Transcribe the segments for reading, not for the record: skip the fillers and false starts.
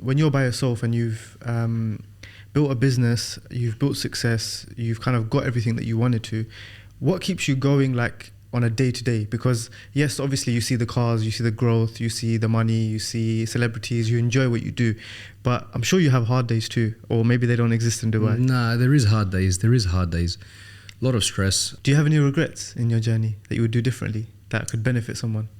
when you're by yourself and you've built a business, you've built success, you've kind of got everything that you wanted to, what keeps you going like on a day-to-day? Because yes, obviously you see the cars, you see the growth, you see the money, you see celebrities, you enjoy what you do, but I'm sure you have hard days too, or maybe they don't exist in Dubai. Nah, there is hard days. A lot of stress. Do you have any regrets in your journey that you would do differently that could benefit someone?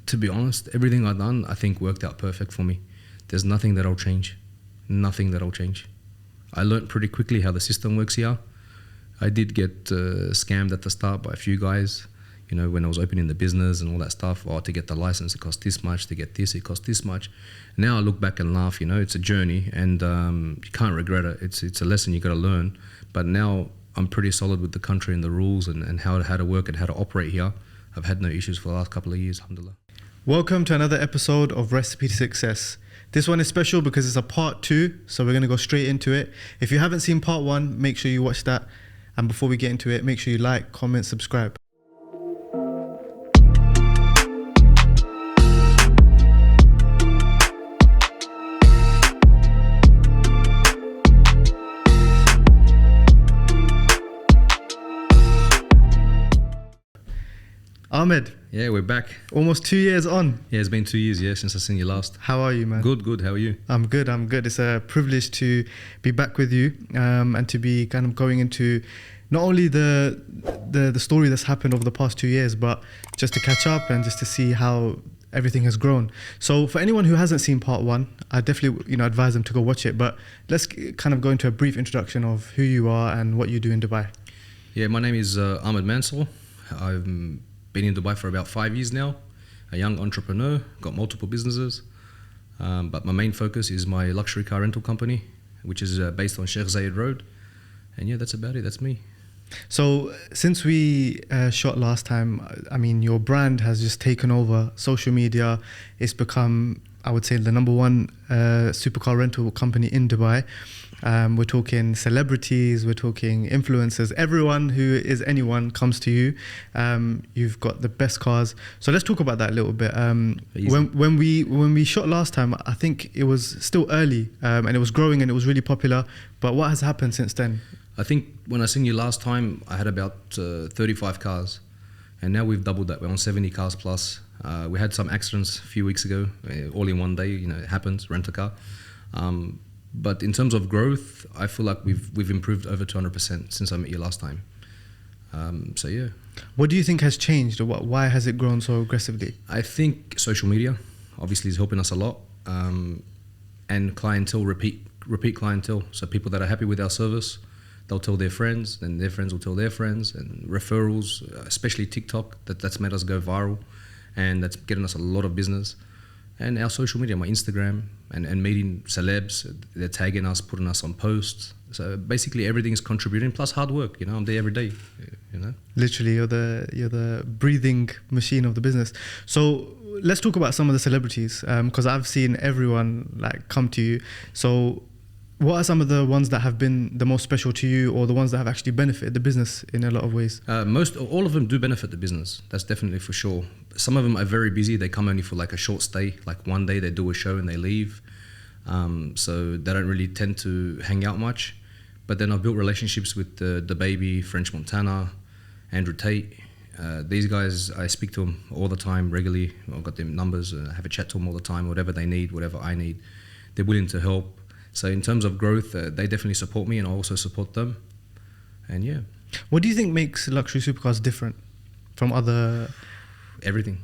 To be honest, everything I've done, I think worked out perfect for me. There's nothing that I'll change. Nothing that I'll change. I learned pretty quickly how the system works here. I did get scammed at the start by a few guys, you know, when I was opening the business and all that stuff. Oh, to get the license, it cost this much. To get this, it cost this much. Now I look back and laugh, you know, it's a journey and you can't regret it. It's a lesson you got to learn. But now I'm pretty solid with the country and the rules and how to work and how to operate here. I've had no issues for the last couple of years, alhamdulillah. Welcome to another episode of Recipe to Success. This one is special because it's a part 2, so we're going to go straight into it. If you haven't seen part 1, make sure you watch that. And before we get into it, make sure you like, comment, subscribe. Ahmed. Yeah, we're back. Almost 2 years on. Yeah, it's been 2 years, since I seen you last. How are you, man? Good. How are you? I'm good. It's a privilege to be back with you and to be kind of going into not only the story that's happened over the past 2 years, but just to catch up and just to see how everything has grown. So for anyone who hasn't seen part 1, I definitely advise them to go watch it. But let's kind of go into a brief introduction of who you are and what you do in Dubai. Yeah, my name is Ahmed Mansour. I've been in Dubai for about 5 years now, a young entrepreneur, got multiple businesses, but my main focus is my luxury car rental company, which is based on Sheikh Zayed Road. And yeah, that's about it, that's me. So since we shot last time, I mean, your brand has just taken over social media. It's become, I would say, the #1 supercar rental company in Dubai. We're talking celebrities, we're talking influencers. Everyone who is anyone comes to you. You've got the best cars. So let's talk about that a little bit. When we shot last time, I think it was still early and it was growing and it was really popular. But what has happened since then? I think when I seen you last time, I had about 35 cars. And now we've doubled that. We're on 70 cars plus. We had some accidents a few weeks ago, all in one day. You know, it happens, rent a car. But in terms of growth, I feel like we've improved over 200% since I met you last time. So yeah. What do you think has changed, or why has it grown so aggressively? I think social media obviously is helping us a lot, and clientele, repeat clientele. So people that are happy with our service, they'll tell their friends, and their friends will tell their friends, and referrals, especially TikTok, that's made us go viral, and that's getting us a lot of business. And our social media, my Instagram, and meeting celebs, they're tagging us, putting us on posts. So basically everything's contributing, plus hard work, I'm there every day, Literally, you're the breathing machine of the business. So let's talk about some of the celebrities, because I've seen everyone come to you. So what are some of the ones that have been the most special to you, or the ones that have actually benefited the business in a lot of ways? All of them do benefit the business. That's definitely for sure. Some of them are very busy. They come only for a short stay, one day they do a show and they leave. So they don't really tend to hang out much. But then I've built relationships with the Baby, French Montana, Andrew Tate. These guys, I speak to them all the time, regularly. I've got their numbers, I have a chat to them all the time, whatever they need, whatever I need. They're willing to help. So in terms of growth, they definitely support me, and I also support them. And yeah. What do you think makes Luxury Supercars different from other? Everything.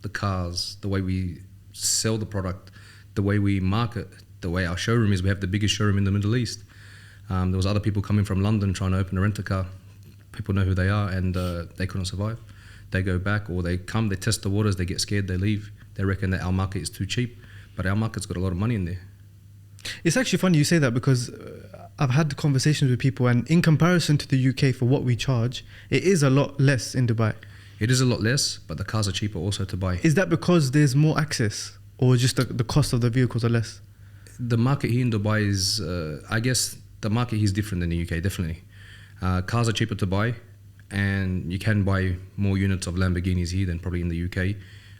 The cars, the way we sell the product, the way we market, the way our showroom is. We have the biggest showroom in the Middle East. There was other people coming from London trying to open a rent-a-car. People know who they are, and they couldn't survive. They go back, or they come, they test the waters, they get scared, they leave. They reckon that our market is too cheap, but our market's got a lot of money in there. It's actually funny you say that, because I've had conversations with people, and in comparison to the UK for what we charge, it is a lot less in Dubai. It is a lot less, but the cars are cheaper also to buy. Is that because there's more access, or just the cost of the vehicles are less? The market here in Dubai is, I guess, the market here is different than the UK, definitely. Cars are cheaper to buy, and you can buy more units of Lamborghinis here than probably in the UK.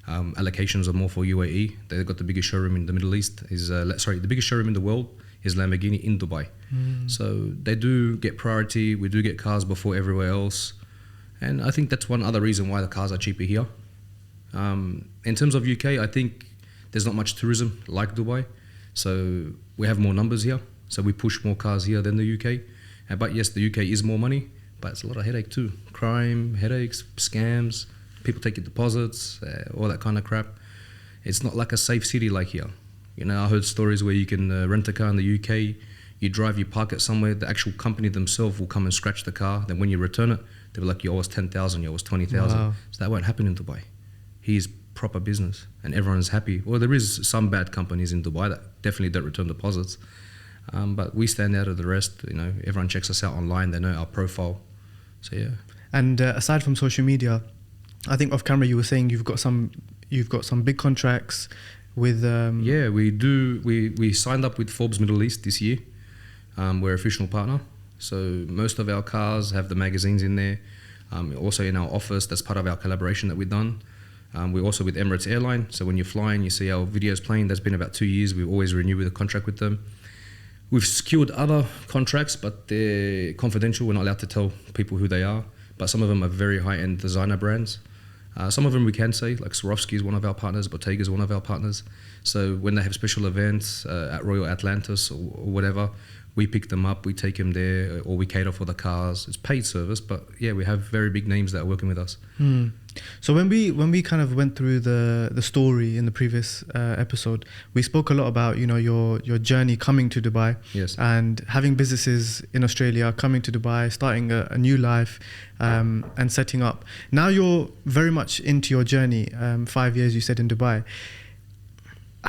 Allocations are more for UAE. They've got the biggest showroom in the Middle East. The biggest showroom in the world is Lamborghini in Dubai. So they do get priority. We do get cars before everywhere else. And I think that's one other reason why the cars are cheaper here. In terms of UK, I think there's not much tourism like Dubai. So we have more numbers here. So we push more cars here than the UK. But yes, the UK is more money, but it's a lot of headache too. Crime, headaches, scams, people taking deposits, all that kind of crap. It's not like a safe city like here. You know, I heard stories where you can rent a car in the UK, you drive, you park it somewhere, the actual company themselves will come and scratch the car. Then when you return it, they'll be like, you owe us 10,000, you owe us 20,000. Wow. So that won't happen in Dubai. Here's proper business and everyone's happy. Well, there is some bad companies in Dubai that definitely don't return deposits. But we stand out of the rest. You know, everyone checks us out online. They know our profile. So yeah. And aside from social media, I think off camera you were saying you've got some big contracts with. Yeah, we do. We signed up with Forbes Middle East this year. We're official partner. So most of our cars have the magazines in there. Also in our office, that's part of our collaboration that we've done. We're also with Emirates Airline. So when you're flying, you see our videos playing. That's been about 2 years. We've always renewed with a contract with them. We've secured other contracts, but they're confidential. We're not allowed to tell people who they are. But some of them are very high-end designer brands. Some of them we can say, like Swarovski is one of our partners, Bottega is one of our partners. So when they have special events at Royal Atlantis or whatever, we pick them up, we take them there, or we cater for the cars. It's paid service, but yeah, we have very big names that are working with us. So when we kind of went through the story in the previous episode, we spoke a lot about, you know, your journey coming to Dubai. Yes. And having businesses in Australia, coming to Dubai, starting a new life, and setting up. Now you're very much into your journey. 5 years you said in Dubai.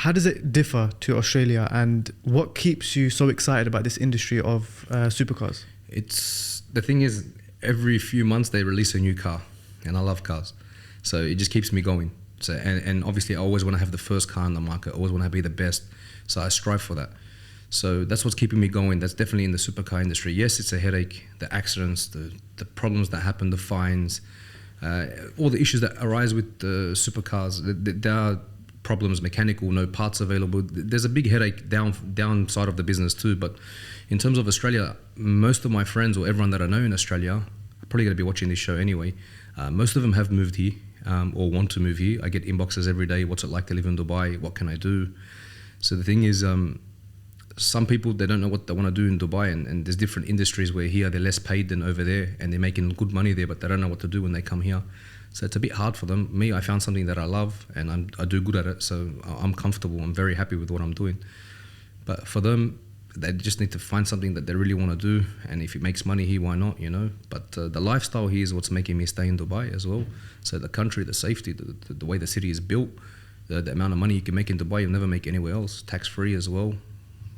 How does it differ to Australia, and what keeps you so excited about this industry of supercars? The thing is, every few months they release a new car, and I love cars, so it just keeps me going. So and obviously I always want to have the first car in the market. I always want to be the best, so I strive for that. So that's what's keeping me going. That's definitely in the supercar industry. Yes, it's a headache, the accidents, the problems that happen, the fines, all the issues that arise with the supercars. There are problems, mechanical, no parts available. There's a big headache downside of the business too. But in terms of Australia, most of my friends or everyone that I know in Australia are probably going to be watching this show anyway. Most of them have moved here or want to move here. I get inboxes every day. What's it like to live in Dubai? What can I do? So the thing is, some people, they don't know what they want to do in Dubai, and there's different industries where here they're less paid than over there, and they're making good money there, but they don't know what to do when they come here. So it's a bit hard for them. Me, I found something that I love, and I do good at it, so I'm comfortable. I'm very happy with what I'm doing. But for them, they just need to find something that they really want to do, and if it makes money here, why not, you know? But the lifestyle here is what's making me stay in Dubai as well. So the country, the safety, the way the city is built, the amount of money you can make in Dubai, you'll never make anywhere else. Tax-free as well.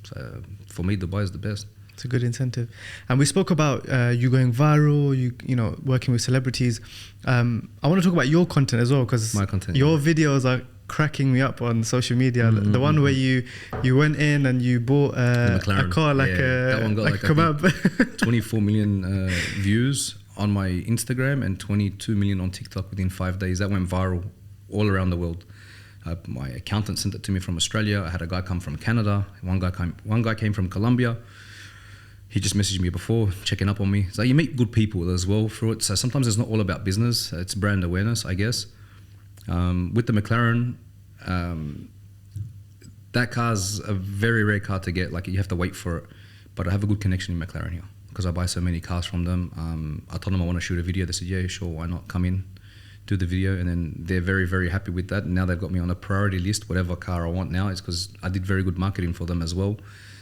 So for me, Dubai is the best. It's a good incentive. And we spoke about you going viral, you know, working with celebrities. I want to talk about your content as well, because your videos are cracking me up on social media. The one where you went in and you bought a car like that one got like a kebab. 24 million views on my Instagram and 22 million on TikTok within 5 days. That went viral all around the world. My accountant sent it to me from Australia. I had a guy come from Canada. One guy came from Colombia. He just messaged me before, checking up on me. So you meet good people as well through it. So sometimes it's not all about business. It's brand awareness, I guess. With the McLaren, that car's a very rare car to get. Like, you have to wait for it. But I have a good connection in McLaren here because I buy so many cars from them. I told them I want to shoot a video. They said, yeah, sure, why not? Come in, do the video. And then they're very, very happy with that. And now they've got me on a priority list. Whatever car I want now, it's because I did very good marketing for them as well.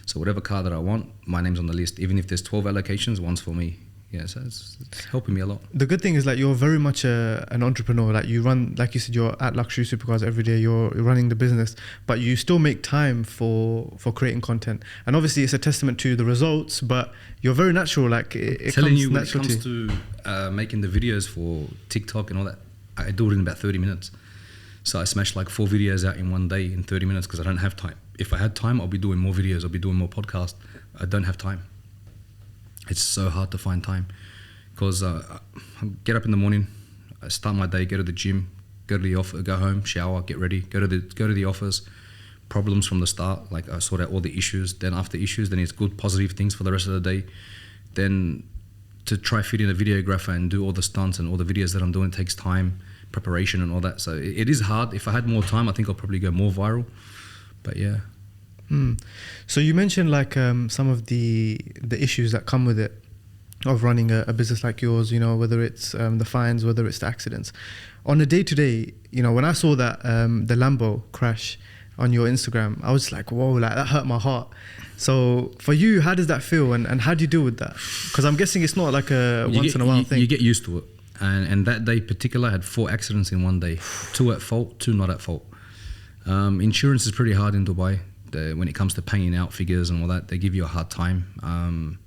So whatever car that I want, my name's on the list. Even if there's 12 allocations, one's for me. Yeah, so it's helping me a lot. The good thing is, like, you're very much an entrepreneur. Like, you run, like you said, you're at Luxury Supercars every day. You're running the business, but you still make time for creating content. And obviously, it's a testament to the results. But you're very natural. Like, it telling comes you when it natural comes to making the videos for TikTok and all that, I do it in about 30 minutes. So I smash like 4 videos out in one day in 30 minutes because I don't have time. If I had time, I'll be doing more videos. I'll be doing more podcasts. I don't have time. It's so hard to find time because I get up in the morning, I start my day, go to the gym, go to the office, go home, shower, get ready, go to the office. Problems from the start, like I sort out all the issues. Then after issues, then it's good positive things for the rest of the day. Then to try fit in a videographer and do all the stunts and all the videos that I'm doing takes time, preparation and all that. So it is hard. If I had more time, I think I'll probably go more viral. But yeah. So you mentioned like some of the issues that come with it, of running a business like yours, you know, whether it's the fines, whether it's the accidents. On a day-to-day, you know, when I saw that the Lambo crash on your Instagram, I was like, whoa, like that hurt my heart. So for you, how does that feel, and how do you deal with that? Because I'm guessing it's not like a once in a while thing. You get used to it. And that day particular, I had 4 accidents in one day. 2 at fault, 2 not at fault. Insurance is pretty hard in Dubai. When it comes to paying out figures and all that, they give you a hard time.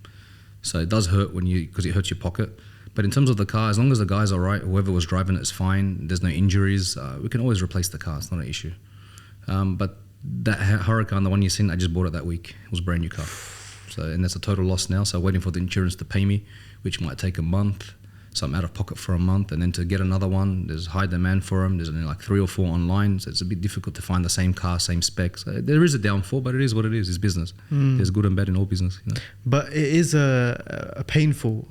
So it does hurt because it hurts your pocket. But in terms of the car, as long as the guy's all right, whoever was driving it's fine, there's no injuries, we can always replace the car. It's not an issue. But that Huracan, the one you seen, I just bought it that week. It was a brand new car. And that's a total loss now. So I'm waiting for the insurance to pay me, which might take a month. So I'm out of pocket for a month, and then to get another one, there's high demand for them. There's only like 3 or 4 online, so it's a bit difficult to find the same car, same specs. So there is a downfall, but it is what it is. It's business. There's good and bad in all business. You know? But it is a painful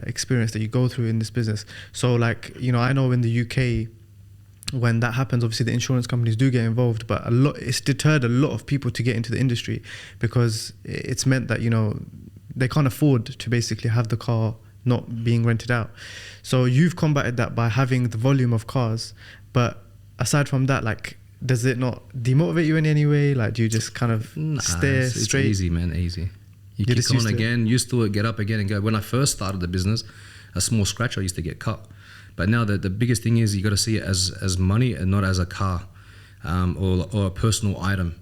experience that you go through in this business. So like, you know, I know in the UK, when that happens, obviously the insurance companies do get involved, but it's deterred a lot of people to get into the industry, because it's meant that, you know, they can't afford to basically have the car not being rented out. So you've combated that by having the volume of cars. But aside from that, like, does it not demotivate you in any way? Like, do you just kind of stare straight? It's easy, man, easy. You kick on again, used to it, get up again and go. When I first started the business, a small scratch I used to get cut. But now the biggest thing is you got to see it as money and not as a car or a personal item.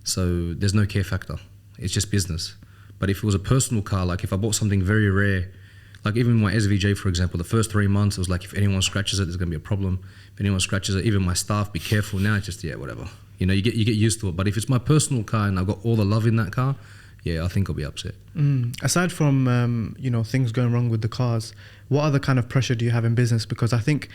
So there's no care factor. It's just business. But if it was a personal car, like if I bought something very rare, like even my SVJ, for example, the first 3 months, it was like, if anyone scratches it, there's going to be a problem. If anyone scratches it, even my staff, be careful. Now it's just, yeah, whatever. You know, you get used to it. But if it's my personal car and I've got all the love in that car, yeah, I think I'll be upset. Aside from, you know, things going wrong with the cars, what other kind of pressure do you have in business? Because I think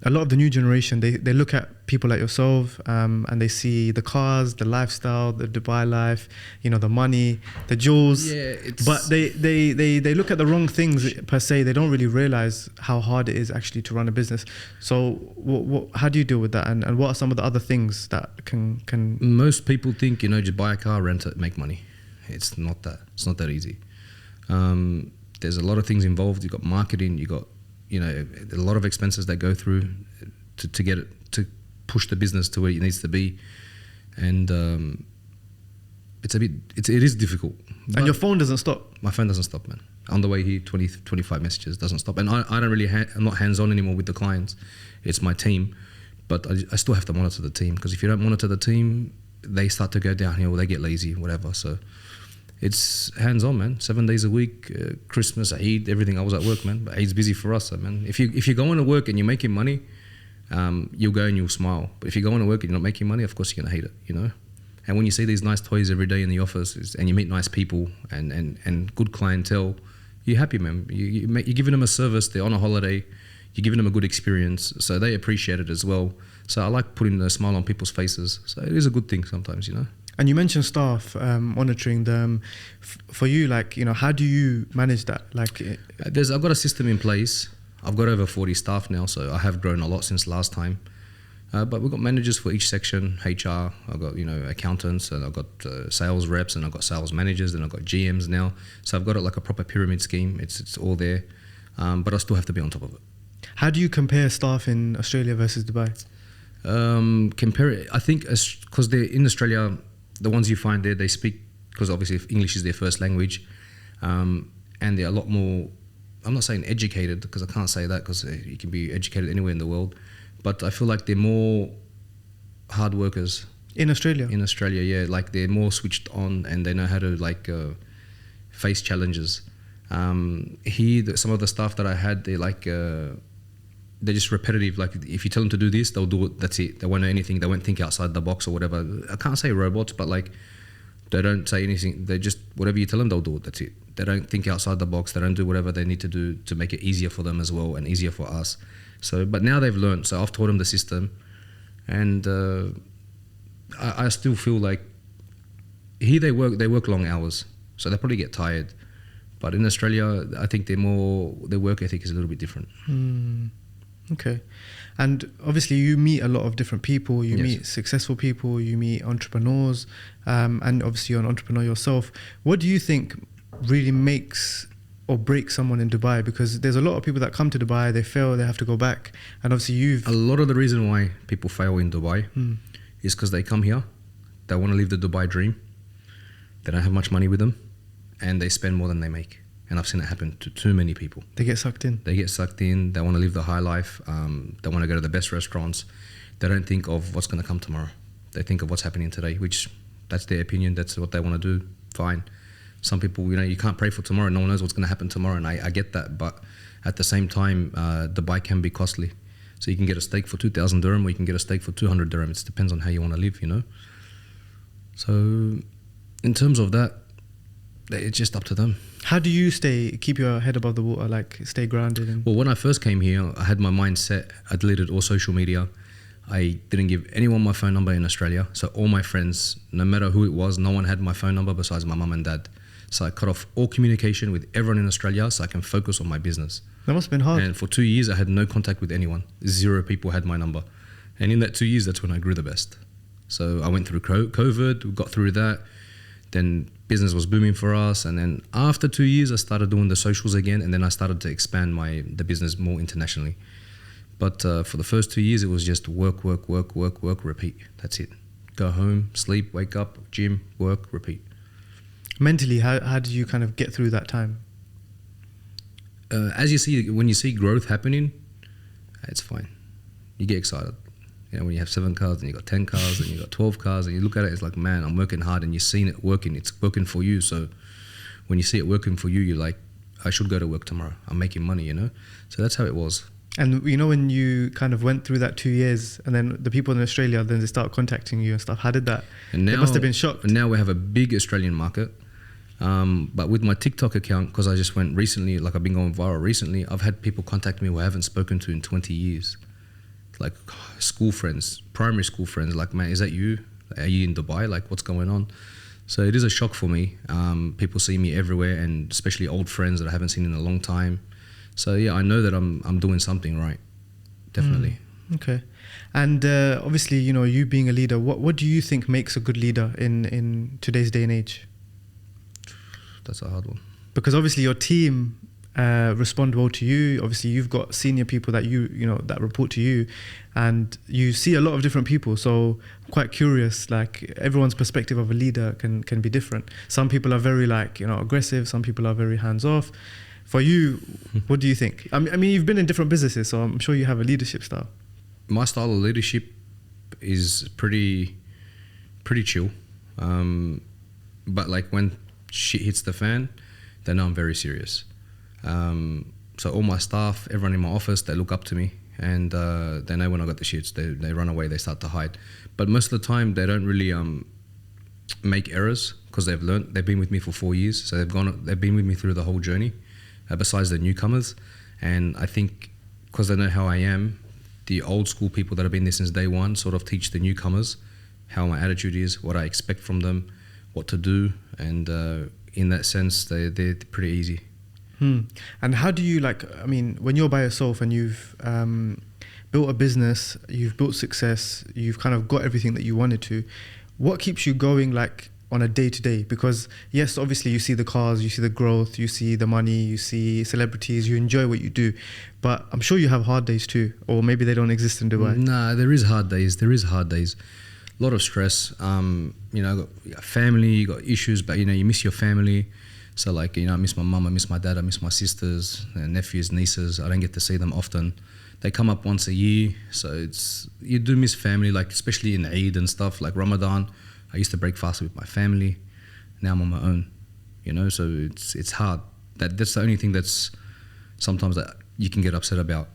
a lot of the new generation, they look at people like yourself and they see the cars, the lifestyle, the Dubai life, you know, the money, the jewels. Yeah, but they look at the wrong things per se. They don't really realize how hard it is actually to run a business. So how do you deal with that? And what are some of the other things that can... Most people think, you know, just buy a car, rent it, make money. It's not that. It's not that easy. There's a lot of things involved. You've got marketing, you got, you know, a lot of expenses that go through to get it, to push the business to where it needs to be. And it is difficult. And your phone doesn't stop? My phone doesn't stop, man. On the way here, 25 messages, doesn't stop. And I don't really, I'm not hands-on anymore with the clients. It's my team. But I still have to monitor the team, because if you don't monitor the team, they start to go downhill, they get lazy, whatever. So it's hands-on, man. 7 days a week, Christmas, Eid, everything. I was at work, man. But Eid's busy for us, so, man. If you're going to work and you're making money, you'll go and you'll smile. But if you're going to work and you're not making money, of course you're going to hate it, you know. And when you see these nice toys every day in the office and you meet nice people and good clientele, you're happy, man. You're giving them a service. They're on a holiday. You're giving them a good experience, so they appreciate it as well. So I like putting a smile on people's faces. So it is a good thing sometimes, you know. And you mentioned staff, monitoring them. For you, like, you know, how do you manage that? Like, I've got a system in place. I've got over 40 staff now, so I have grown a lot since last time. But we've got managers for each section, HR. I've got, you know, accountants, and I've got sales reps, and I've got sales managers, and I've got GMs now. So I've got it like a proper pyramid scheme. It's all there, but I still have to be on top of it. How do you compare staff in Australia versus Dubai? Compare it, I think, because they're in Australia. The ones you find there, they speak, because obviously English is their first language, and they're a lot more, I'm not saying educated, because I can't say that, because you can be educated anywhere in the world, but I feel like they're more hard workers. In Australia? In Australia, yeah. Like, they're more switched on, and they know how to, like, face challenges. Here, some of the staff that I had, they're like... they're just repetitive. Like, if you tell them to do this, they'll do it. That's it. They won't know anything. They won't think outside the box or whatever. I can't say robots, but like They don't say anything. They just, whatever you tell them, they'll do it. That's it. They don't think outside the box. They don't do whatever they need to do to make it easier for them as well and easier for us. So, but now they've learned. So I've taught them the system, and I still feel like here they work long hours, so they probably get tired. But in Australia, I think their work ethic is a little bit different. Okay. And obviously you meet a lot of different people, you Yes. meet successful people, you meet entrepreneurs, and obviously you're an entrepreneur yourself. What do you think really makes or breaks someone in Dubai? Because there's a lot of people that come to Dubai, they fail, they have to go back. And obviously A lot of the reason why people fail in Dubai is because they come here, they want to live the Dubai dream, they don't have much money with them, and they spend more than they make. And I've seen it happen to too many people. they get sucked in. They get sucked in, they want to live the high life, they want to go to the best restaurants. They don't think of what's going to come tomorrow. They think of what's happening today, which that's their opinion, that's what they want to do, fine. Some people, you can't pray for tomorrow, no one knows what's going to happen tomorrow, and I get that, but at the same time, Dubai can be costly. So you can get a steak for 2,000 dirham, or you can get a steak for 200 dirham. It depends on how you want to live, So in terms of that, it's just up to them. How do you keep your head above the water, like stay grounded? Well, when I first came here, I had my mind set. I deleted all social media. I didn't give anyone my phone number in Australia. So all my friends, no matter who it was, no one had my phone number besides my mum and dad. So I cut off all communication with everyone in Australia so I can focus on my business. That must have been hard. And for 2 years, I had no contact with anyone. 0 people had my number. And in that 2 years, that's when I grew the best. So I went through COVID, we got through that. Then business was booming for us. And then after 2 years, I started doing the socials again. And then I started to expand the business more internationally. But for the first 2 years, it was just work, repeat. That's it. Go home, sleep, wake up, gym, work, repeat. Mentally, how did you kind of get through that time? As you see, when you see growth happening, it's fine. You get excited. When you have 7 cars and you got 10 cars and you got 12 cars and you look at it, it's like, man, I'm working hard, and you're seeing it working. It's working for you. So when you see it working for you, you're like, I should go to work tomorrow. I'm making money, So that's how it was. And when you kind of went through that 2 years, and then the people in Australia, then they start contacting you and stuff. How did that? And now, they must have been shocked. And now we have a big Australian market. But with my TikTok account, because I just went recently, like I've been going viral recently, I've had people contact me who I haven't spoken to in 20 years. Like school friends, primary school friends, like, man, is that you? Are you in Dubai? Like, what's going on? So it is a shock for me. People see me everywhere, and especially old friends that I haven't seen in a long time. So yeah, I know that I'm doing something right. Definitely. Okay. And obviously, you being a leader, what do you think makes a good leader in today's day and age? That's a hard one. Because obviously your team respond well to you. Obviously you've got senior people that that report to you, and you see a lot of different people. So I'm quite curious, like everyone's perspective of a leader can be different. Some people are very aggressive. Some people are very hands off. For you, what do you think? I mean, you've been in different businesses, so I'm sure you have a leadership style. My style of leadership is pretty chill. But like when shit hits the fan, they know I'm very serious. So all my staff, everyone in my office, they look up to me, and they know when I got the shits. They run away, they start to hide. But most of the time, they don't really make errors because they've learned. They've been with me for 4 years, so they've been with me through the whole journey. Besides the newcomers, and I think because they know how I am, the old school people that have been there since day one sort of teach the newcomers how my attitude is, what I expect from them, what to do, and in that sense, they're pretty easy. And how do you when you're by yourself and you've built a business, you've built success, you've kind of got everything that you wanted to, what keeps you going on a day-to-day? Because yes, obviously you see the cars, you see the growth, you see the money, you see celebrities, you enjoy what you do, but I'm sure you have hard days too, or maybe they don't exist in Dubai. Nah, there is hard days. A lot of stress. You got family, you got issues, but you miss your family. So I miss my mum, I miss my dad, I miss my sisters, nephews, nieces. I don't get to see them often. They come up once a year, so you do miss family, especially in Eid and stuff, like Ramadan. I used to break fast with my family. Now I'm on my own, so it's hard. That's the only thing that's sometimes that you can get upset about.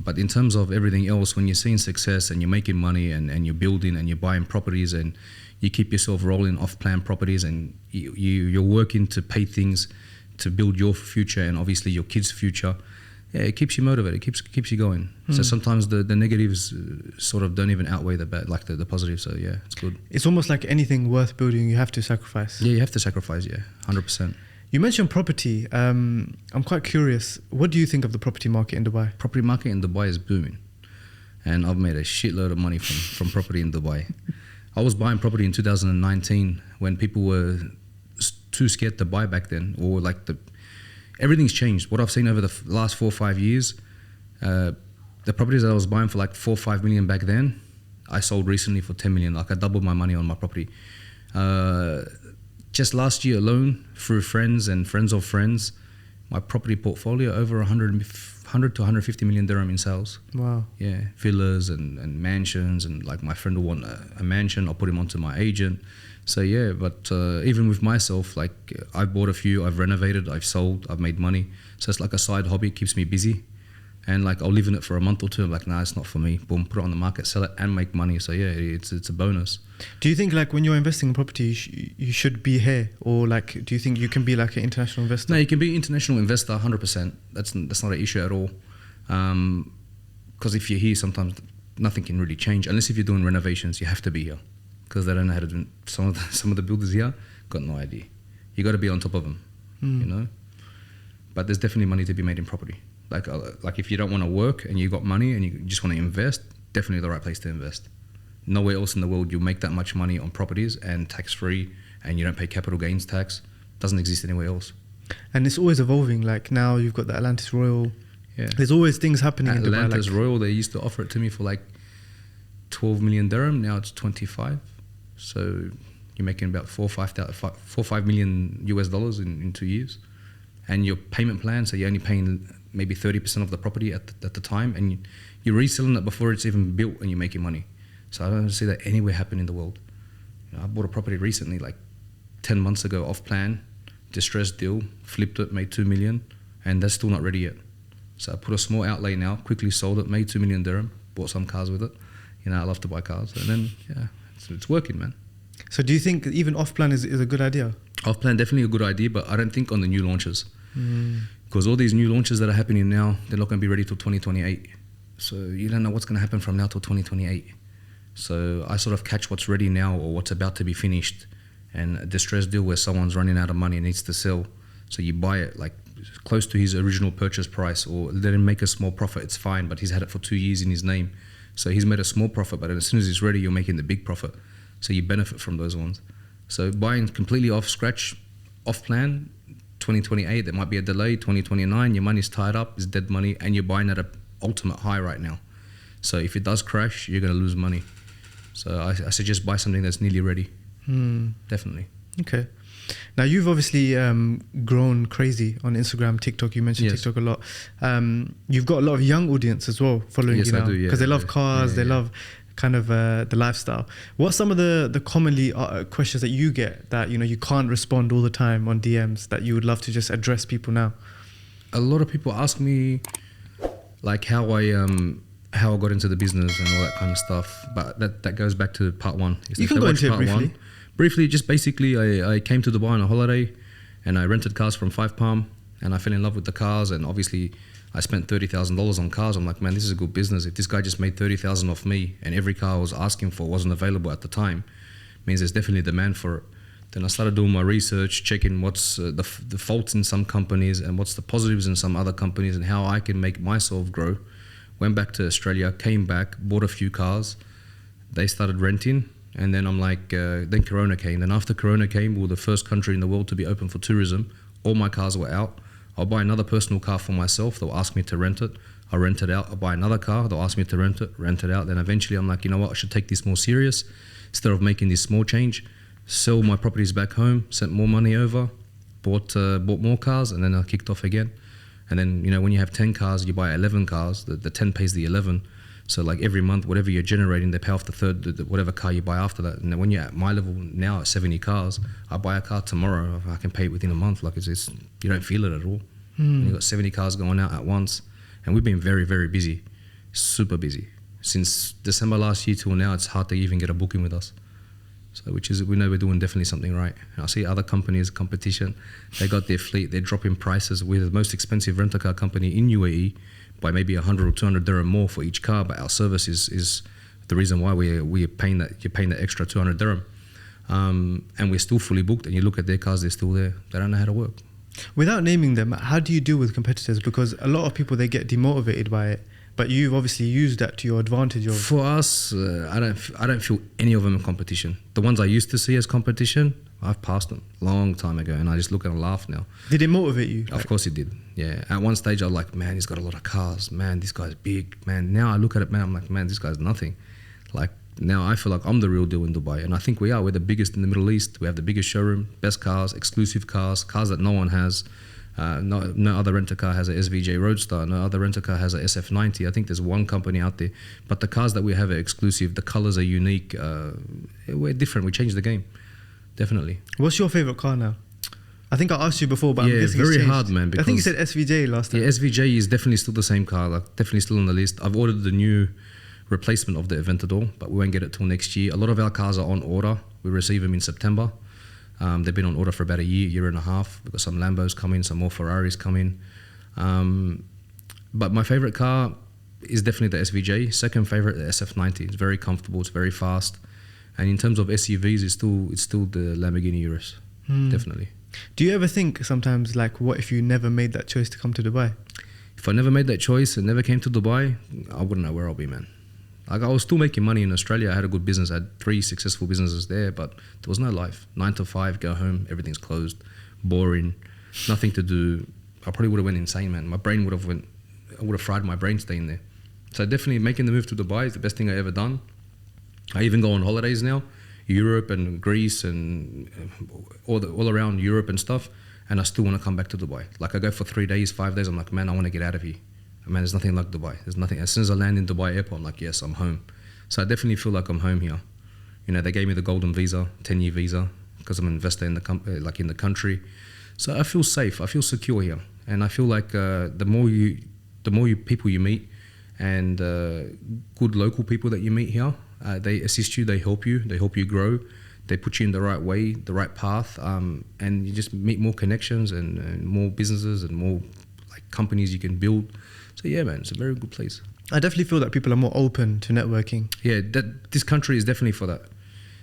But in terms of everything else, when you're seeing success and you're making money and you're building and you're buying properties and you keep yourself rolling off-plan properties and you're working to pay things to build your future and obviously your kids' future, yeah, it keeps you motivated, it keeps you going. So sometimes the negatives sort of don't even outweigh the bad, like the positives. So yeah, it's good. It's almost like anything worth building, you have to sacrifice. Yeah, you have to sacrifice, yeah, 100%. You mentioned property. I'm quite curious. What do you think of the property market in Dubai? Property market in Dubai is booming. And I've made a shitload of money from property in Dubai. I was buying property in 2019 when people were too scared to buy back then, or like everything's changed. What I've seen over the last 4 or 5 years, the properties that I was buying for like 4 or 5 million back then, I sold recently for 10 million. Like I doubled my money on my property. Just last year alone, through friends and friends of friends, my property portfolio over 100 to 150 million dirham in sales. Wow. Yeah, villas and mansions, and like my friend will want a mansion, I'll put him onto my agent. So yeah, but even with myself, like I've bought a few, I've renovated, I've sold, I've made money. So it's like a side hobby, it keeps me busy. And like I'll live in it for a month or two, I'm like, nah, it's not for me. Boom, put it on the market, sell it and make money. So yeah, it's a bonus. Do you think like when you're investing in property, you should be here? Or like, do you think you can be like an international investor? No, you can be an international investor, 100%. That's not an issue at all. Because if you're here, sometimes nothing can really change. Unless if you're doing renovations, you have to be here. Because they don't know how to do some of the builders here got no idea. You got to be on top of them, you know. But there's definitely money to be made in property. Like if you don't want to work and you got money and you just want to invest, definitely the right place to invest. Nowhere else in the world you'll make that much money on properties and tax free, and you don't pay capital gains tax. Doesn't exist anywhere else. And it's always evolving. Like now you've got the Atlantis Royal. Yeah. There's always things happening in Dubai. Atlantis Royal, they used to offer it to me for like 12 million dirham. Now it's 25. So you're making about 4-5 million US dollars in 2 years. And your payment plan, so you're only paying maybe 30% of the property at the time, and you're reselling it before it's even built and you're making money. So I don't see that anywhere happen in the world. You know, I bought a property recently, like 10 months ago, off plan, distressed deal, flipped it, made 2 million, and that's still not ready yet. So I put a small outlay now, quickly sold it, made 2 million dirham, bought some cars with it. You know, I love to buy cars. And then, yeah, it's working, man. So do you think even off-plan is a good idea? Off-plan, definitely a good idea, but I don't think on the new launches. Because all these new launches that are happening now, they're not going to be ready till 2028. So you don't know what's going to happen from now till 2028. So I sort of catch what's ready now or what's about to be finished. And a distressed deal where someone's running out of money and needs to sell. So you buy it like close to his original purchase price, or let him make a small profit, it's fine, but he's had it for 2 years in his name. So he's made a small profit, but as soon as it's ready, you're making the big profit. So you benefit from those ones. So buying completely off scratch, off plan, 2028, there might be a delay, 2029, your money's tied up, it's dead money, and you're buying at an ultimate high right now. So if it does crash, you're going to lose money. So I suggest buy something that's nearly ready. Definitely. Okay. Now you've obviously grown crazy on Instagram, TikTok. You mentioned TikTok a lot. You've got a lot of young audience as well following you now. I do, because they love cars, they love kind of the lifestyle. What's some of the commonly questions that you get that you can't respond all the time on DMs that you would love to just address people now? A lot of people ask me like how I got into the business and all that kind of stuff, but that goes back to part one. You can go into it briefly. Briefly, just basically, I came to Dubai on a holiday, and I rented cars from 5 Palm, and I fell in love with the cars, and obviously I spent $30,000 on cars. I'm like, man, this is a good business. If this guy just made $30,000 off me, and every car I was asking for wasn't available at the time, means there's definitely demand for it. Then I started doing my research, checking what's the faults in some companies and what's the positives in some other companies and how I can make myself grow. Went back to Australia, came back, bought a few cars. They started renting. And then I'm like, then Corona came. Then after Corona came, we were the first country in the world to be open for tourism. All my cars were out. I'll buy another personal car for myself. They'll ask me to rent it. I'll rent it out. I'll buy another car. They'll ask me to rent it out. Then eventually I'm like, you know what? I should take this more serious. Instead of making this small change, sell my properties back home, sent more money over, bought more cars, and then I kicked off again. And then, when you have 10 cars, you buy 11 cars. The 10 pays the 11. So like every month, whatever you're generating, they pay off the third, whatever car you buy after that. And when you're at my level now at 70 cars, I buy a car tomorrow, I can pay it within a month. Like it's you don't feel it at all. And you've got 70 cars going out at once. And we've been very, very busy, super busy. Since December last year till now, it's hard to even get a booking with us. So we know we're doing definitely something right. And I see other companies, competition, they got their fleet, they're dropping prices. We're the most expensive rental car company in UAE by maybe 100 or 200 dirham more for each car, but our service is the reason why you're paying that extra 200 dirham. And we're still fully booked, and you look at their cars, they're still there. They don't know how to work. Without naming them, how do you deal with competitors? Because a lot of people, they get demotivated by it, but you've obviously used that to your advantage. For us, I don't feel any of them in competition. The ones I used to see as competition, I've passed them long time ago, and I just look and laugh now. Did it motivate you? Of course it did, yeah. At one stage I was like, man, he's got a lot of cars. Man, this guy's big. Man, now I look at it, man, I'm like, man, this guy's nothing. Like, now I feel like I'm the real deal in Dubai, and I think we are. We're the biggest in the Middle East. We have the biggest showroom, best cars, exclusive cars that no one has. No other renter car has a SVJ Roadster. No other renter car has a SF90. I think there's one company out there. But the cars that we have are exclusive. The colors are unique. We're different. We changed the game. Definitely. What's your favorite car now? I think I asked you before, but I'm guessing very it's changed. hard, man. I think you said SVJ last time. Yeah, SVJ is definitely still the same car. Like, definitely still on the list. I've ordered the new replacement of the Aventador, but we won't get it till next year. A lot of our cars are on order. We receive them in September. They've been on order for about a year and a half. We've got some Lambos coming, some more Ferraris coming. But my favorite car is definitely the SVJ. Second favorite, the SF90. It's very comfortable. It's very fast. And in terms of SUVs, it's still the Lamborghini Urus. Definitely. Do you ever think sometimes, like, what if you never made that choice to come to Dubai? If I never made that choice and never came to Dubai, I wouldn't know where I'll be, man. Like, I was still making money in Australia. I had a good business. I had 3 successful businesses there, but there was no life. 9 to 5, go home, everything's closed, boring, nothing to do. I probably would have went insane, man. I would have fried my brain staying there. So definitely making the move to Dubai is the best thing I ever done. I even go on holidays now, Europe and Greece and all around Europe and stuff, and I still want to come back to Dubai. Like, I go for 3 days, 5 days, I'm like, man, I want to get out of here. Man, there's nothing like Dubai. There's nothing. As soon as I land in Dubai airport, I'm like, yes, I'm home. So I definitely feel like I'm home here. You know, they gave me the golden visa, 10-year visa, because I'm an investor in the country. So I feel safe. I feel secure here, and I feel like the more people you meet, and good local people that you meet here, they assist you, they help you grow, they put you in the right way, the right path, and you just meet more connections and more businesses and more like companies you can build. So yeah, man, it's a very good place. I definitely feel that people are more open to networking. Yeah, this country is definitely for that.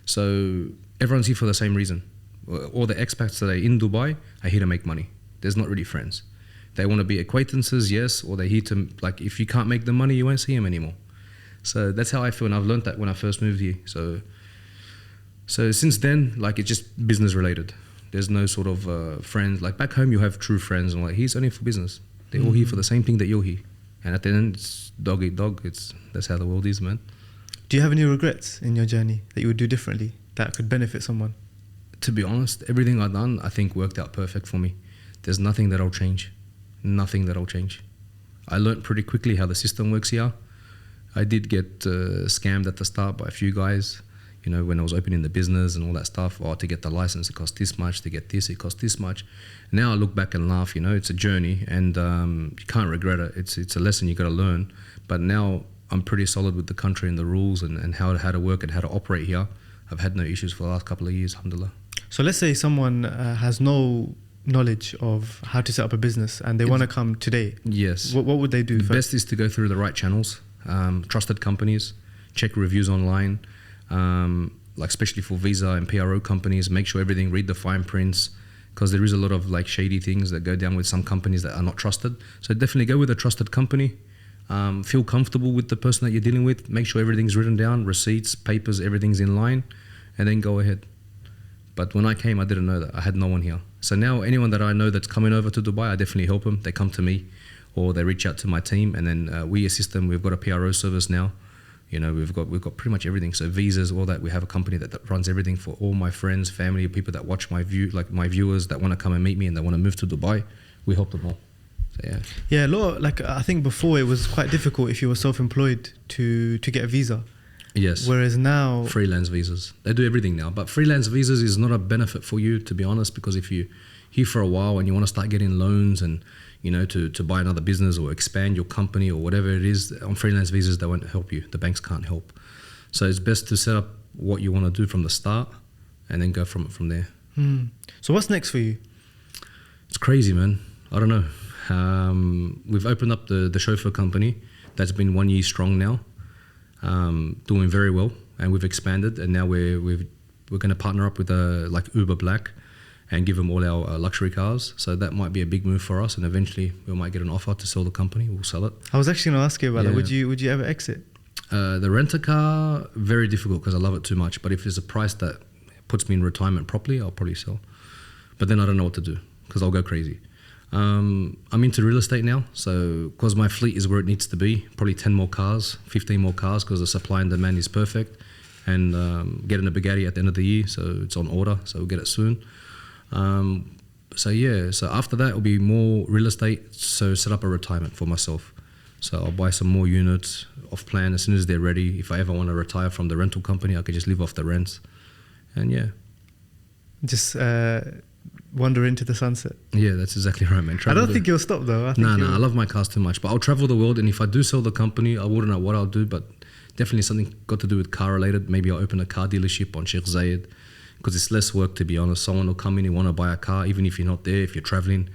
So everyone's here for the same reason. All the expats that are in Dubai are here to make money. There's not really friends. They want to be acquaintances, yes, or they're here to, like, if you can't make the money, you won't see them anymore. So that's how I feel, and I've learned that when I first moved here. So since then, like, it's just business related. There's no sort of friends. Like, back home, you have true friends, and like, he's only for business. They're all here for the same thing that you're here. And at the end, it's dog eat dog. That's how the world is, man. Do you have any regrets in your journey that you would do differently that could benefit someone? To be honest, everything I've done, I think worked out perfect for me. There's nothing that I'll change. Nothing that I'll change. I learned pretty quickly how the system works here. I did get scammed at the start by a few guys, you know, when I was opening the business and all that stuff. Oh, to get the license, it cost this much. To get this, it cost this much. Now I look back and laugh, you know, it's a journey, and you can't regret it. It's a lesson you got to learn. But now I'm pretty solid with the country and the rules and how to work and how to operate here. I've had no issues for the last couple of years, alhamdulillah. So let's say someone has no knowledge of how to set up a business and they want to come today. Yes. What would they do The first? best is to go through the right channels, trusted companies, check reviews online, like especially for visa and PRO companies, make sure everything, read the fine prints, because there is a lot of like shady things that go down with some companies that are not trusted. So definitely go with a trusted company. Feel comfortable with the person that you're dealing with. Make sure everything's written down, receipts, papers, everything's in line, and then go ahead. But when I came, I didn't know that. I had no one here. So now anyone that I know that's coming over to Dubai, I definitely help them. They come to me or they reach out to my team, and then we assist them. We've got a PRO service now. You know, we've got pretty much everything. So visas, all that. We have a company that runs everything for all my friends, family, people that watch my my viewers that want to come and meet me and they want to move to Dubai. We help them all. So yeah. Yeah, a lot. Like I think before it was quite difficult if you were self-employed to get a visa. Yes. Whereas now, Freelance visas. They do everything now. But freelance visas is not a benefit for you, to be honest, because if you're here for a while and you want to start getting loans and, to buy another business or expand your company or whatever it is, on freelance visas, they won't help you. The banks can't help. So it's best to set up what you want to do from the start and then go from there. So what's next for you? It's crazy, man. I don't know. We've opened up the chauffeur company. That's been 1 year strong now. Doing very well, and we've expanded, and now we're going to partner up with like Uber Black and give them all our luxury cars. So that might be a big move for us, and eventually we might get an offer to sell the company. We'll sell it. I was actually going to ask you about that. Would you ever exit? The rent a car, very difficult because I love it too much. But if there's a price that puts me in retirement properly, I'll probably sell. But then I don't know what to do because I'll go crazy. I'm into real estate now, so because my fleet is where it needs to be, probably 10 more cars, 15 more cars, because the supply and demand is perfect, and getting a Bugatti at the end of the year, so it's on order, so we'll get it soon. So after that it'll be more real estate, so set up a retirement for myself. So I'll buy some more units off plan as soon as they're ready. If I ever want to retire from the rental company, I could just live off the rents, and just wander into the sunset. Yeah, that's exactly right, man. I don't think you'll stop though. I love my cars too much, but I'll travel the world, and if I do sell the company, I wouldn't know what I'll do, but definitely something got to do with car related. Maybe I'll open a car dealership on Sheikh Zayed, because it's less work, to be honest. Someone will come in and want to buy a car, even if you're not there. If you're traveling,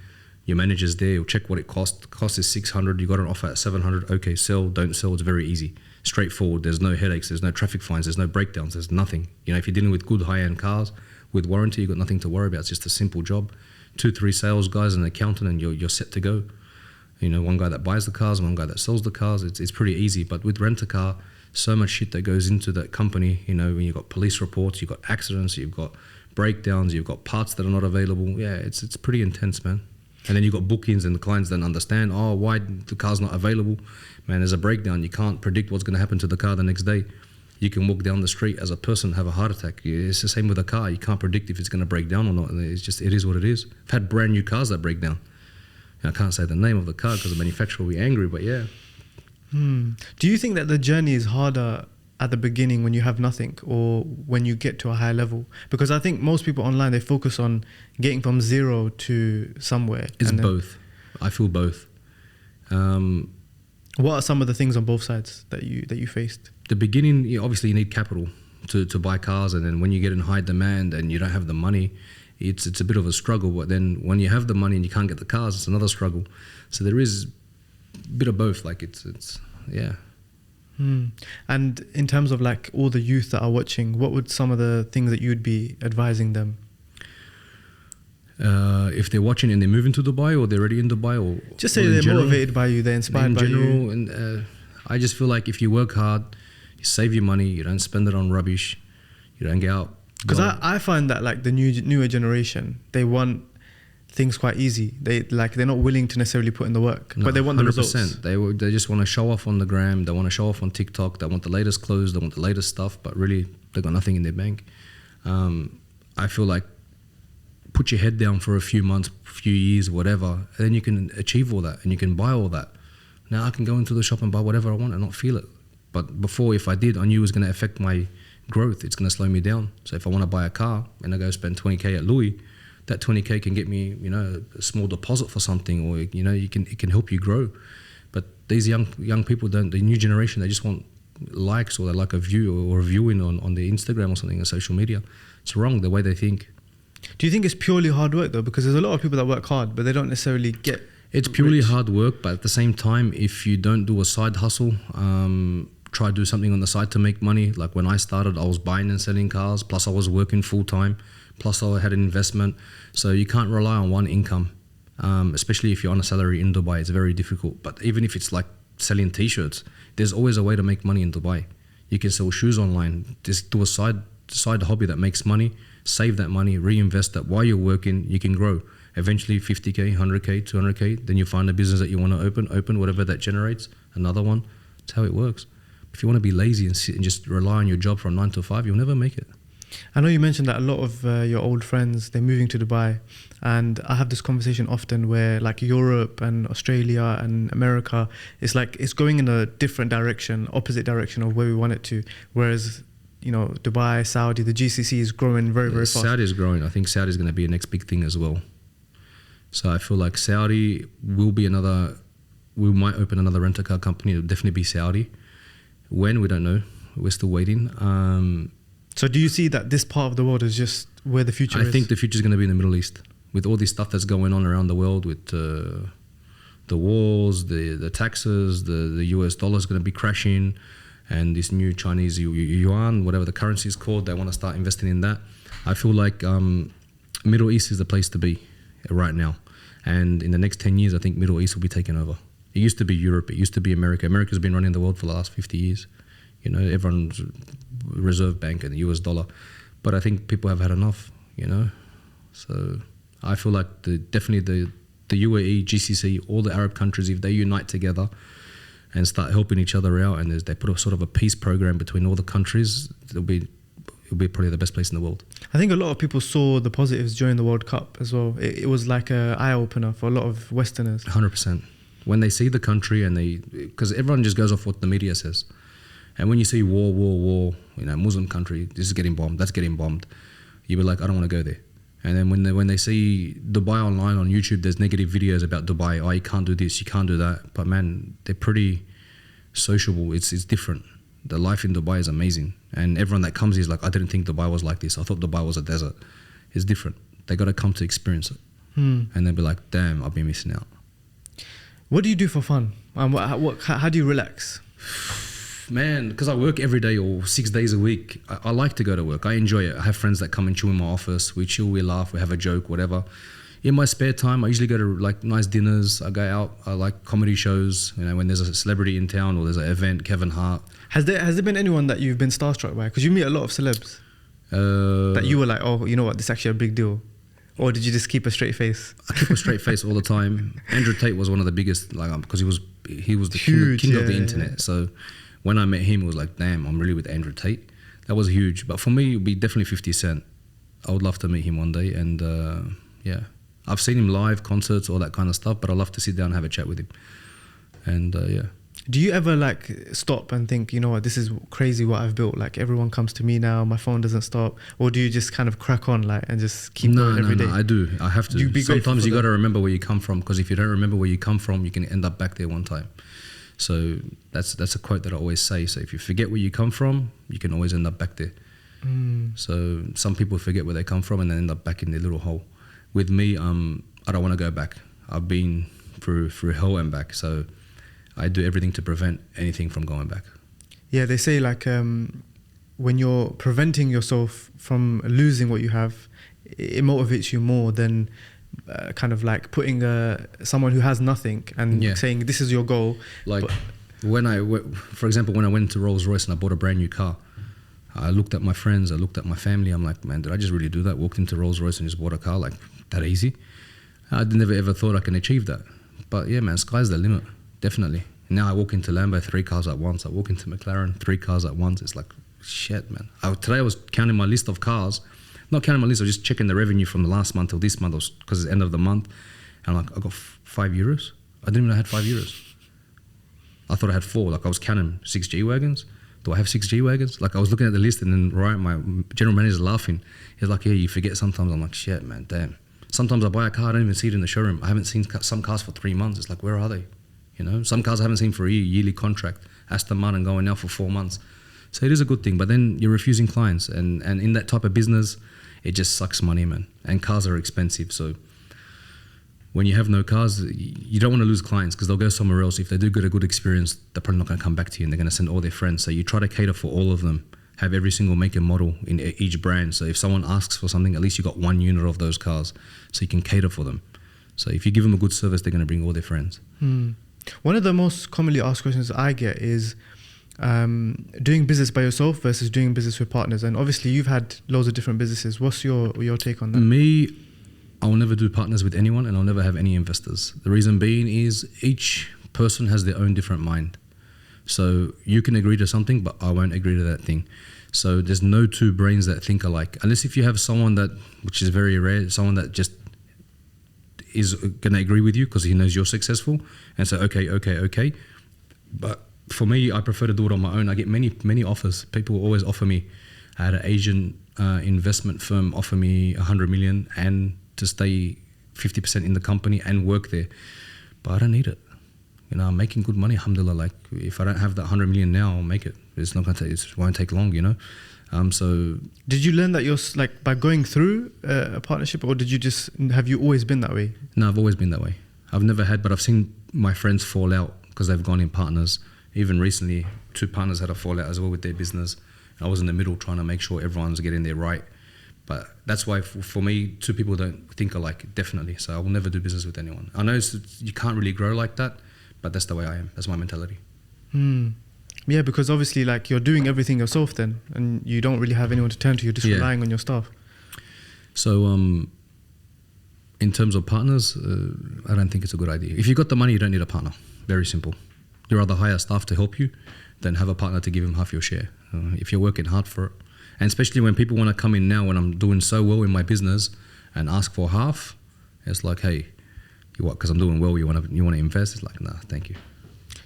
your manager's there, you'll check what it costs. The cost is 600, you got an offer at 700. Okay, sell, don't sell. It's very easy, straightforward. There's no headaches, there's no traffic fines, there's no breakdowns, there's nothing. If you're dealing with good high-end cars with warranty, you've got nothing to worry about. It's just a simple job. 2-3 sales guys, an accountant, and you're set to go. One guy that buys the cars, one guy that sells the cars. It's pretty easy. But with rent a car, so much shit that goes into that company. When you've got police reports, you've got accidents, you've got breakdowns, you've got parts that are not available. Yeah, it's pretty intense, man. And then you've got bookings, and the clients don't understand, why the car's not available. Man, there's a breakdown. You can't predict what's going to happen to the car the next day. You can walk down the street as a person, have a heart attack. It's the same with a car. You can't predict if it's going to break down or not. It is what it is. I've had brand new cars that break down. I can't say the name of the car because the manufacturer will be angry, but yeah. Do you think that the journey is harder at the beginning when you have nothing, or when you get to a higher level? Because I think most people online, they focus on getting from zero to somewhere. It's both. I feel both. What are some of the things on both sides that you faced? The beginning, obviously you need capital to buy cars, and then when you get in high demand and you don't have the money, it's a bit of a struggle. But then when you have the money and you can't get the cars, it's another struggle. So there is a bit of both. Like it's yeah. And in terms of like all the youth that are watching, what would some of the things that you'd be advising them? If they're watching and they're moving to Dubai, or they're already in Dubai, or just say they're motivated by you, they're inspired by you. And I just feel like if you work hard, you save your money, you don't spend it on rubbish, you don't get out. Because I find that like the newer generation, they want things quite easy. They're not willing to necessarily put in the work, but they want 100%. The results. They just want to show off on the gram. They want to show off on TikTok. They want the latest clothes. They want the latest stuff, but really they got nothing in their bank. I feel like put your head down for a few months, few years, whatever, and then you can achieve all that and you can buy all that. Now I can go into the shop and buy whatever I want and not feel it. But before, if I did, I knew it was going to affect my growth. It's going to slow me down. So if I want to buy a car and I go spend 20K at Louis, that 20K can get me, a small deposit for something, or it can help you grow. But these young people don't. The new generation, they just want likes, or they like a view or a viewing on their Instagram or something on social media. It's wrong the way they think. Do you think it's purely hard work though? Because there's a lot of people that work hard, but they don't necessarily get. It's purely hard work, but at the same time, if you don't do a side hustle, try to do something on the side to make money. Like when I started, I was buying and selling cars, plus I was working full time, plus I had an investment. So you can't rely on one income, especially if you're on a salary in Dubai. It's very difficult. But even if it's like selling t-shirts, there's always a way to make money in Dubai. You can sell shoes online. Just do a side hobby that makes money, save that money, reinvest that while you're working, you can grow. Eventually 50K, 100K, 200K, then you find a business that you want to open whatever that generates, another one. That's how it works. If you want to be lazy and sit and just rely on your job from 9 to 5, you'll never make it. I know you mentioned that a lot of your old friends, they're moving to Dubai, and I have this conversation often where like Europe and Australia and America, it's like it's going in a different direction, opposite direction of where we want it to, whereas Dubai, Saudi, the GCC is growing very, very fast. Saudi is growing. I think Saudi is going to be a next big thing as well. So I feel like Saudi will be we might open another rental car company. It'll definitely be Saudi. When, we don't know. We're still waiting. So do you see that this part of the world is just where the future is? I think the future is going to be in the Middle East. With all this stuff that's going on around the world, with the wars, the taxes, the US dollar is going to be crashing, and this new Chinese yuan, whatever the currency is called, they want to start investing in that. I feel like Middle East is the place to be right now. And in the next 10 years, I think Middle East will be taken over. It used to be Europe. It used to be America. America's been running the world for the last 50 years. Everyone's Reserve Bank and the US dollar. But I think people have had enough, So I feel like definitely the UAE, GCC, all the Arab countries, if they unite together and start helping each other out, and they put a sort of a peace program between all the countries, it'll be probably the best place in the world. I think a lot of people saw the positives during the World Cup as well. It was like an eye-opener for a lot of Westerners. 100%. When they see the country because everyone just goes off what the media says. And when you see war, Muslim country, this is getting bombed, that's getting bombed, you'll be like, I don't want to go there. And then when they see Dubai online on YouTube, there's negative videos about Dubai. Oh, you can't do this, you can't do that. But man, they're pretty sociable. It's different. The life in Dubai is amazing. And everyone that comes here is like, I didn't think Dubai was like this. I thought Dubai was a desert. It's different. They got to come to experience it. And they'll be like, damn, I've been missing out. What do you do for fun? How do you relax? Man, because I work every day or 6 days a week, I like to go to work. I enjoy it. I have friends that come and chill in my office. We chill, we laugh, we have a joke, whatever. In my spare time, I usually go to like nice dinners. I go out. I like comedy shows. When there's a celebrity in town or there's an event, Kevin Hart. Has there been anyone that you've been starstruck by? Because you meet a lot of celebs that you were like, oh, you know what, this is actually a big deal. Or did you just keep a straight face? I keep a straight face all the time. Andrew Tate was one of the biggest, because he was the huge, king of the internet. So when I met him, it was like, damn, I'm really with Andrew Tate. That was huge. But for me, it would be definitely 50 Cent. I would love to meet him one day. And yeah, I've seen him live, concerts, all that kind of stuff, but I'd love to sit down and have a chat with him. And yeah. Do you ever like stop and think, you know what, this is crazy what I've built? Like everyone comes to me now, my phone doesn't stop. Or do you just kind of crack on and just keep going every day? No, I do. I have to. Sometimes you got to remember where you come from, because if you don't remember where you come from, you can end up back there one time. So that's a quote that I always say. So if you forget where you come from, you can always end up back there. So some people forget where they come from and then end up back in their little hole. With me, I don't want to go back. I've been through hell and back. So I do everything to prevent anything from going back. Yeah, they say like when you're preventing yourself from losing what you have, it motivates you more than kind of like putting someone who has nothing and saying this is your goal. Like for example, when I went to Rolls Royce and I bought a brand new car, I looked at my friends, I looked at my family. I'm like, man, did I just really do that? Walked into Rolls Royce and just bought a car like that easy? I never ever thought I can achieve that. But yeah, man, sky's the limit. Definitely. Now I walk into Lambo, 3 cars at once. I walk into McLaren, 3 cars at once. It's like, shit, man. Today I was counting my list of cars. Not counting my list, I was just checking the revenue from the last month till this month, because it's the end of the month. And I'm like, I got 5 euros. I didn't even know I had 5 euros. I thought I had 4. Like I was counting 6 G-Wagons. Do I have 6 G-Wagons? Like I was looking at the list and then my general manager's laughing. He's like, yeah, you forget sometimes. I'm like, shit, man, damn. Sometimes I buy a car, I don't even see it in the showroom. I haven't seen some cars for 3 months. It's like, where are they? Some cars I haven't seen for a yearly contract. Aston Martin going now for 4 months. So it is a good thing, but then you're refusing clients. And in that type of business, it just sucks money, man. And cars are expensive. So when you have no cars, you don't want to lose clients because they'll go somewhere else. If they do get a good experience, they're probably not going to come back to you and they're going to send all their friends. So you try to cater for all of them. Have every single make and model in each brand. So if someone asks for something, at least you got 1 unit of those cars. So you can cater for them. So if you give them a good service, they're going to bring all their friends. One of the most commonly asked questions I get is doing business by yourself versus doing business with partners. And obviously you've had loads of different businesses. What's your take on that? Me, I'll never do partners with anyone and I'll never have any investors. The reason being is each person has their own different mind. So you can agree to something, but I won't agree to that thing. So there's no two brains that think alike, unless if you have someone that, which is very rare, someone that just is going to agree with you because he knows you're successful and say, okay. But for me, I prefer to do it on my own. I get many offers. People always offer me. I had an Asian investment firm offer me 100 million and to stay 50% in the company and work there. But I don't need it. You know, I'm making good money, alhamdulillah. Like, if I don't have that 100 million now, I'll make it. It's not going to take, it won't take long, you know. So did you learn that you're like by going through a partnership, or have you always been that way? No, I've always been that way. I've never had, but I've seen my friends fall out because they've gone in partners. Even recently, 2 partners had a fallout as well with their business. I was in the middle trying to make sure everyone's getting there right. But that's why for me, 2 people don't think alike, definitely. So I will never do business with anyone. I know you can't really grow like that, but that's the way I am. That's my mentality. Yeah, because obviously, like, you're doing everything yourself then, and you don't really have anyone to turn to. You're just relying on your staff. So in terms of partners, I don't think it's a good idea. If you got the money, you don't need a partner. Very simple. You'd rather hire staff to help you than have a partner to give him half your share. If you're working hard for it. And especially when people want to come in now when I'm doing so well in my business and ask for half, it's like, hey, you what? Because I'm doing well, you want to invest? It's like, nah, thank you.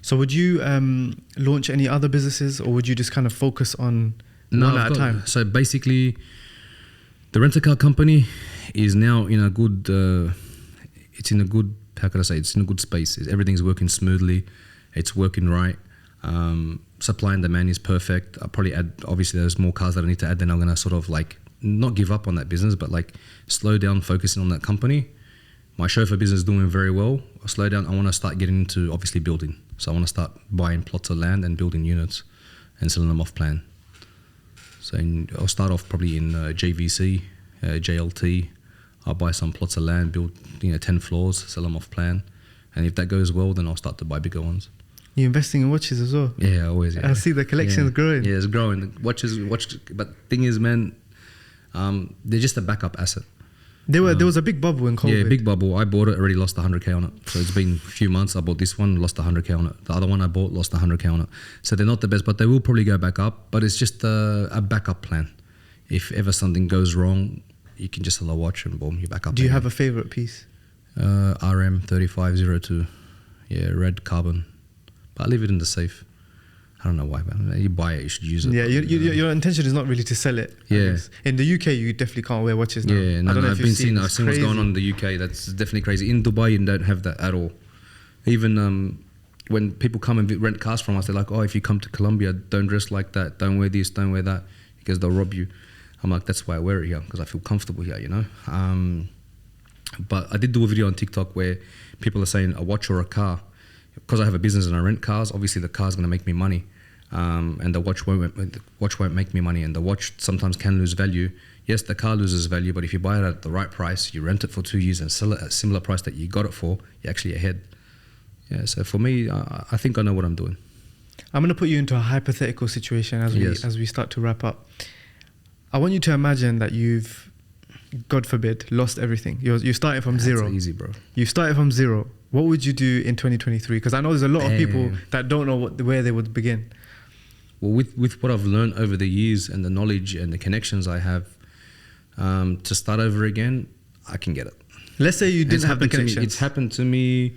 So would you launch any other businesses, or would you just kind of focus on one at a time? So basically, the rent-a-car company is now in a good, it's in a good, how can I say, it's in a good space. Everything's working smoothly. It's working right. Supply and demand is perfect. I'll probably add, obviously there's more cars that I need to add, then I'm going to sort of like, not give up on that business, but like slow down focusing on that company. My chauffeur business is doing very well. I'll slow down. I want to start getting into obviously building. So I want to start buying plots of land and building units and selling them off plan. So I'll start off probably in JVC, JLT. I'll buy some plots of land, build 10 floors, sell them off plan. And if that goes well, then I'll start to buy bigger ones. You're investing in watches as well? Yeah, always. Yeah. I see the collection is growing. Yeah, it's growing. The watches, but thing is, man, they're just a backup asset. There was a big bubble in COVID. Yeah, big bubble. I bought it, already lost 100k on it. So it's been a few months. I bought this one, lost 100k on it. The other one I bought, lost 100k on it. So they're not the best, but they will probably go back up. But it's just a backup plan. If ever something goes wrong, you can just sell a watch and boom, you're back up. Do you have a favorite piece? RM3502. Yeah, red carbon. But I leave it in the safe. I don't know why, man. You buy it, you should use it. Yeah, your intention is not really to sell it. Yeah. In the UK, you definitely can't wear watches now. Yeah, no, I've seen what's going on in the UK. That's definitely crazy. In Dubai, you don't have that at all. Even when people come and rent cars from us, they're like, oh, if you come to Colombia, don't dress like that. Don't wear this, don't wear that, because they'll rob you. I'm like, that's why I wear it here, because I feel comfortable here, you know. But I did do a video on TikTok where people are saying a watch or a car. Because I have a business and I rent cars, obviously the car's going to make me money. And the watch won't make me money, and the watch sometimes can lose value. Yes, the car loses value, but if you buy it at the right price, you rent it for 2 years and sell it at a similar price that you got it for, you're actually ahead. Yeah, so for me, I think I know what I'm doing. I'm going to put you into a hypothetical situation as we start to wrap up. I want you to imagine that you've, God forbid, lost everything. You're starting from zero. That's easy, bro. You started from zero. What would you do in 2023? Because I know there's a lot of people that don't know where they would begin. Well, with what I've learned over the years and the knowledge and the connections I have, to start over again, I can get it. Let's say you didn't have the connections. It's happened to me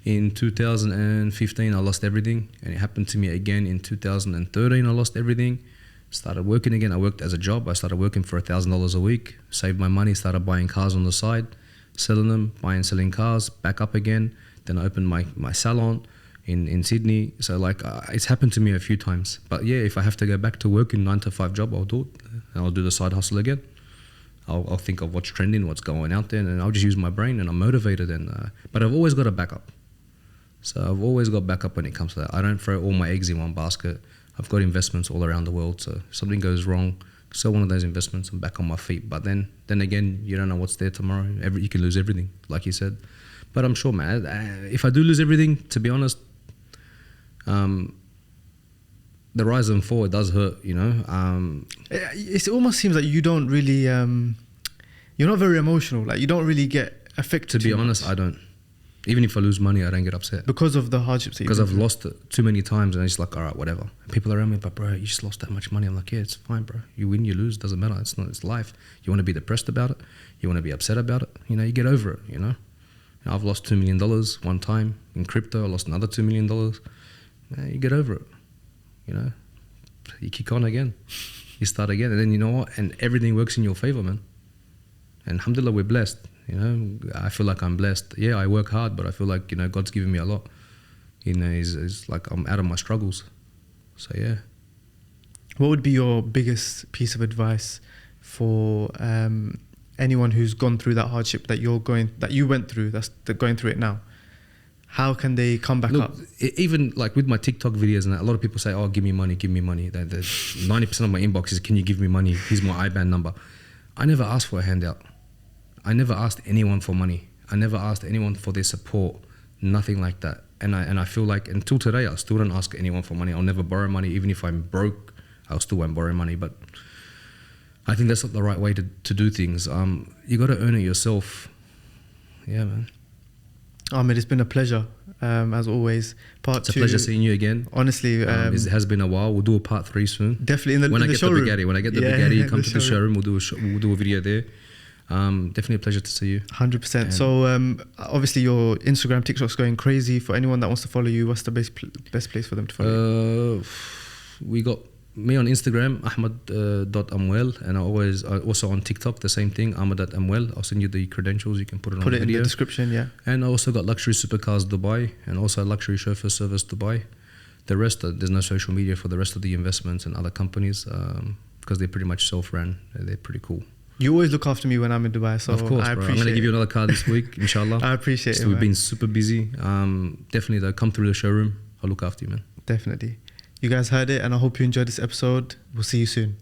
in 2015. I lost everything, and it happened to me again in 2013. I lost everything. Started working again. I worked as a job. I started working for $1,000 a week. Saved my money. Started buying cars on the side, selling them, buying, selling cars. Back up again. Then I opened my salon in Sydney. So like it's happened to me a few times. But yeah, if I have to go back to work in 9-to-5 job, I'll do it. And I'll do the side hustle again. I'll think of what's trending, what's going out there, and I'll just use my brain, and I'm motivated. But I've always got a backup. So I've always got backup when it comes to that. I don't throw all my eggs in one basket. I've got investments all around the world. So if something goes wrong, sell one of those investments, I'm back on my feet. But then again, you don't know what's there tomorrow. You can lose everything, like you said. But I'm sure, man, if I do lose everything, to be honest, the rise and fall, it does hurt, you know. It almost seems like you don't really, you're not very emotional. Like you don't really get affected. To be honest, I don't. Even if I lose money, I don't get upset. Because of the hardships that you've Because been I've through. lost it too many times, and it's like, all right, whatever. And people around me, but bro, you just lost that much money. I'm like, yeah, it's fine, bro. You win, you lose, doesn't matter. It's not. It's life. You want to be depressed about it. You want to be upset about it. You know, you get over it. You know. And I've lost $2 million one time in crypto. I lost another $2 million. You get over it. You know. You kick on again. You start again, and then you know what? And everything works in your favor, man. And alhamdulillah, we're blessed. You know, I feel like I'm blessed. Yeah, I work hard, but I feel like, you know, God's given me a lot. You know, it's like I'm out of my struggles. So, yeah. What would be your biggest piece of advice for anyone who's gone through that hardship that you went through, that's going through it now? How can they come back up? Even like with my TikTok videos and that, a lot of people say, oh, give me money, give me money. 90% of my inbox is, can you give me money? Here's my IBAN number. I never asked for a handout. I never asked anyone for money. I never asked anyone for their support. Nothing like that. And I feel like until today, I still don't ask anyone for money. I'll never borrow money. Even if I'm broke, I still won't borrow money. But I think that's not the right way to do things. You got to earn it yourself. Yeah, man. Ahmed, it's been a pleasure, as always. It's a pleasure seeing you again. Honestly, it has been a while. We'll do a part 3 soon. Definitely in the showroom. When I get the Bugatti, come to the showroom. We'll do a video there. Definitely a pleasure to see you. 100%. So obviously your Instagram, TikTok's going crazy. For anyone that wants to follow you, what's the best place for them to follow you? We got me on Instagram, Ahmed.amwell, and I also on TikTok, the same thing, Ahmed.amwell. I'll send you the credentials. You can put it on the video. In the description, yeah. And I also got Luxury Supercars Dubai, and also Luxury Chauffeur Service Dubai. The rest, there's no social media for the rest of the investments and other companies because they're pretty much self-ran. They're pretty cool. You always look after me when I'm in Dubai, so of course, I bro. appreciate I'm going to give you another car this week, inshallah. I appreciate it, We've been super busy. Definitely, though, come through the showroom. I'll look after you, man. Definitely. You guys heard it, and I hope you enjoyed this episode. We'll see you soon.